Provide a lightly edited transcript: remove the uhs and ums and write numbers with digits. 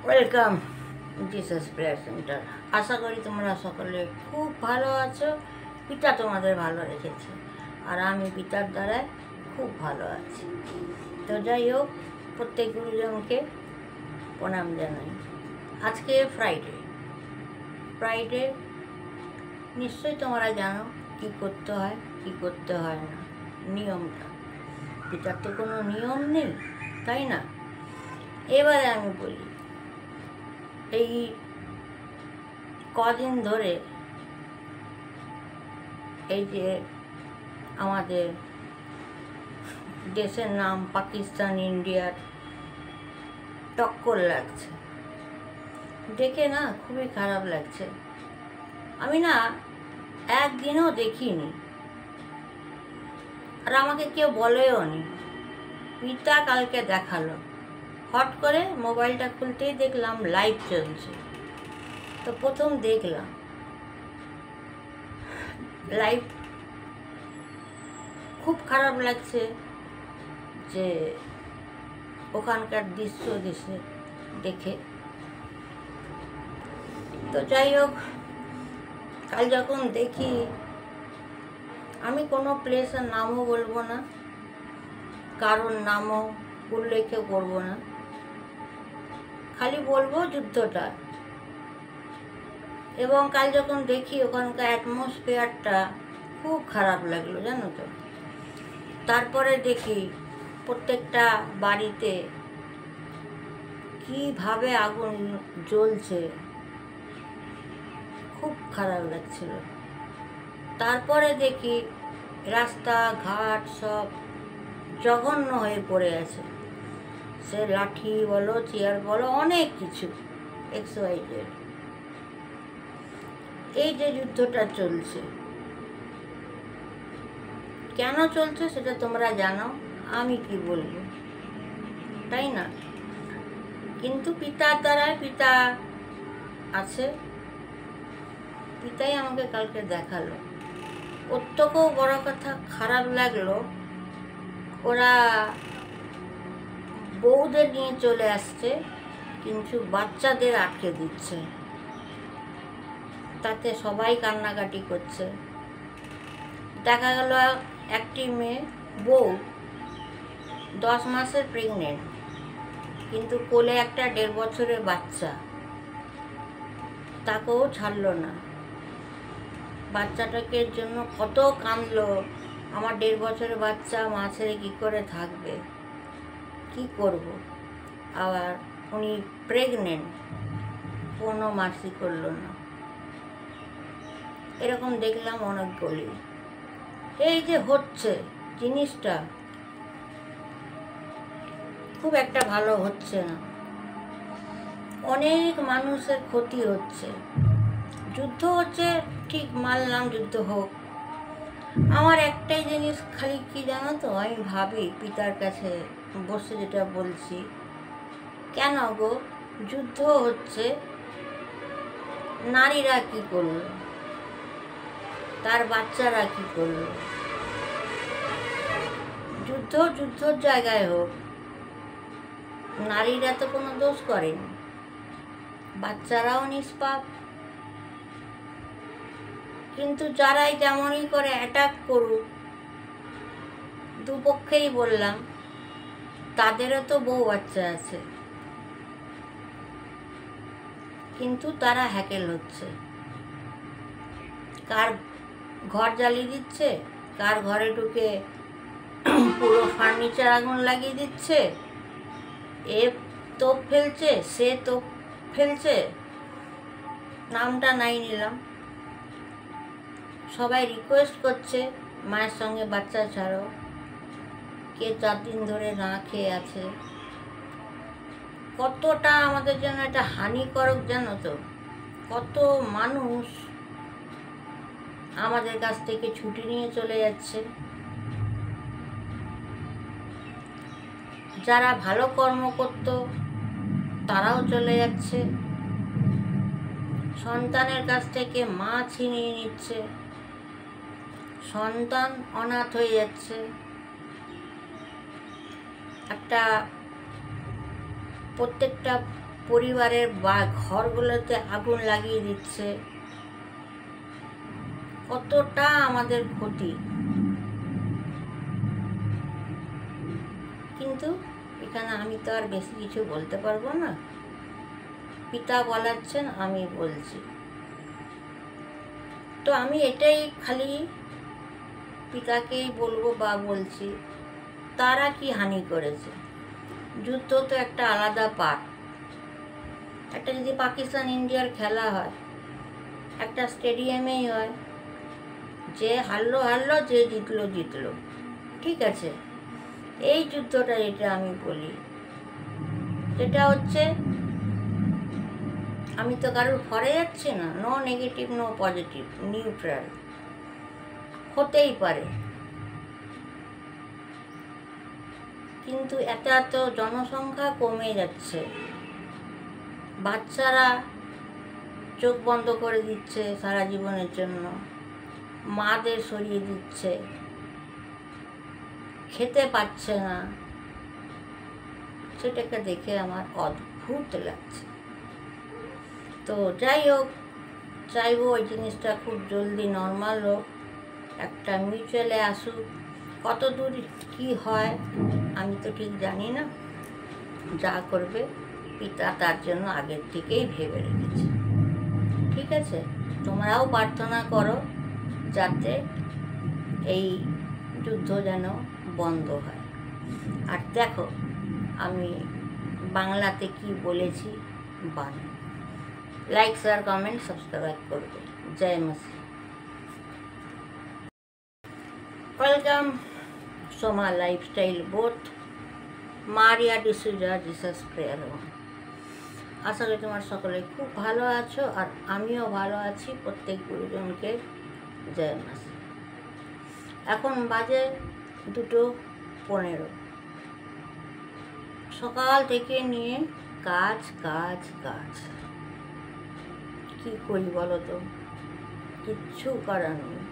Welcome Jesus prayer centre. আশা করি তোমরা সকলে খুব ভালো আছো। পিতা তোমাদের ভালো রেখেছে, আর আমি পিতার দ্বারায় খুব ভালো আছি। তো যাই হোক, প্রত্যেক গুরুজনকে প্রণাম জানাই। আজকে ফ্রাইডে নিশ্চয়ই তোমরা জানো কি করতে হয় কি করতে হয় না, নিয়মটা। পিতার তো কোনো নিয়ম নেই, তাই না? এবারে আমি বলি, এই কদিন ধরে এই যে আমাদের দেশের নাম পাকিস্তান ইন্ডিয়ার টক্কর লাগছে, দেখে না খুবই খারাপ লাগছে। আমি না একদিনও দেখিনি, আর আমাকে কেউ বলেও নি। পিতা কালকে দেখালো, হট করে মোবাইলটা খুলতেই দেখলাম লাইভ চলছে। তো প্রথম দেখলাম লাইভ, খুব খারাপ লাগছে যে ওখানকার দৃশ্য দেখে। তো যাই হোক, কাল যখন দেখি, আমি কোনো প্লেসের নামও বলবো না, কারোর নামও উল্লেখও করবো না, খালি বলবো যুদ্ধটা। এবং কাল যখন দেখি ওখানকার অ্যাটমসফিয়ারটা খুব খারাপ লাগলো, জানো তো। তারপরে দেখি প্রত্যেকটা বাড়িতে কীভাবে আগুন জ্বলছে, খুব খারাপ লাগছিল। তারপরে দেখি রাস্তাঘাট সব জঘন্য হয়ে পড়ে আছে, সে লাঠি বলো, চেয়ার বলো, অনেক কিছু XYZ। এই যে যুদ্ধটা চলছে, কেন চলছে সেটা তোমরা জানো, আমি কি বলবো, তাই না? কিন্তু পিতার দ্বারায়, পিতা আছে, পিতাই আমাকে কালকে দেখালো। ওর থেকেও বড় কথা খারাপ লাগলো, ওরা বউদের নিয়ে চলে আসছে, কিন্তু বাচ্চাদের আটকে দিচ্ছে। তাতে সবাই কান্নাকাটি করছে। দেখা গেল একটি মেয়ে, বউ 10 মাসের প্রেগনেন্ট, কিন্তু কোলে একটা 1.5 বছরের বাচ্চা, তাকেও ছাড়লো না। বাচ্চাটাকে জন্য কত কাঁদলো, আমার 1.5 বছরের বাচ্চা মা ছেড়ে কী করে থাকবে, কি করব। আবার উনি প্রেগনেন্ট, কোনো মার্সি করলো না। এরকম দেখলাম অনেকগুলি। এই যে হচ্ছে জিনিসটা, খুব একটা ভালো হচ্ছে না, অনেক মানুষের ক্ষতি হচ্ছে। যুদ্ধ হচ্ছে ঠিক, মানলাম যুদ্ধ হোক। আমার একটাই জিনিস খালি কি জানো তো, আমি ভাবি পিতার কাছে বসে, যেটা বলছি, কেন গো যুদ্ধ হচ্ছে, নারীরা কি করলো, তার বাচ্চারা কি করলো? যুদ্ধর জায়গায় হোক, নারীরা তো কোনো দোষ করেনি, বাচ্চারাও নিষ্পাপ। কিন্তু যারাই যেমনই করে অ্যাটাক করুক, দুপক্ষেই বললাম, তাদেরও তো বউ বাচ্চা আছে, কিন্তু তারা হ্যাকেল হচ্ছে। কার ঘর জ্বালিয়ে দিচ্ছে, কার ঘরে ঢুকে পুরো ফার্নিচার আগুন লাগিয়ে দিচ্ছে, এ তোপ ফেলছে, সে তোপ ফেলছে, নামটা নাই নিলাম। সবাই রিকোয়েস্ট করছে মায়ের সঙ্গে বাচ্চা ছাড়ো, কে 4 দিন ধরে না খেয়ে আছে। কতটা আমাদের জন্য এটা হানিকারক জানো তো। কত মানুষ আমাদের কাছ থেকে ছুটি নিয়ে চলে যাচ্ছে, যারা ভালো কর্ম করত তারাও চলে যাচ্ছে, সন্তানের কাছ থেকে মা ছিনিয়ে নিচ্ছে, সন্তান অনাথ হয়ে যাচ্ছে। একটা প্রত্যেকটা পরিবারের বা ঘরগুলোতে আগুন লাগিয়ে দিচ্ছে, কতটা আমাদের ক্ষতি। কিন্তু এখানে আমি তো আর বেশি কিছু বলতে পারবো না, পিতা বলাচ্ছেন, আমি বলছি। তো আমি এটাই খালি পিতাকেই বলবো বা বলছি, তারা কি হানি করেছে। যুদ্ধ তো একটা আলাদা পার্ট। একটা যদি পাকিস্তান ইন্ডিয়ার খেলা হয়, একটা স্টেডিয়ামেই হয়, যে হারলো হারলো, যে জিতলো জিতলো, ঠিক আছে। এই যুদ্ধটা এটা আমি বলি, যেটা হচ্ছে, আমি তো কারোর ঘরে যাচ্ছি না, no negative no positive, neutral হতেই পারে। কিন্তু এত এত জনসংখ্যা কমে যাচ্ছে, বাচ্চারা চোখ বন্ধ করে দিচ্ছে সারা জীবনের জন্য, মাদের সরিয়ে দিচ্ছে, খেতে পাচ্ছে না, সেটাকে দেখে আমার অদ্ভুত লাগছে। তো যাই হোক, চাইবো ওই জিনিসটা খুব জলদি নর্মাল হোক, একটা মিউচুয়ালে আসুক। কত দূর কী হয় আমি তো ঠিক জানি না, যা করবে পিতা তার জন্য আগের থেকেই ভেবে রেখেছে, ঠিক আছে। তোমরাও প্রার্থনা করো যাতে এই যুদ্ধ যেন বন্ধ হয়। আর দেখো আমি বাংলাতে কি বলেছি, Bangla like share comment subscribe করবে। জয় মাসি। Welcome Soma lifestyle both Maria D'Souza Jesus prayer home. আশা করি তোমার সকলে খুব ভালো আছো, আর আমিও ভালো আছি। প্রত্যেক গুরুজনকে জয় মাসি। এখন বাজে 2:15। সকাল থেকে নিয়ে কাজ কাজ কাজ, কি করি বলো তো, কিচ্ছু করার নেই।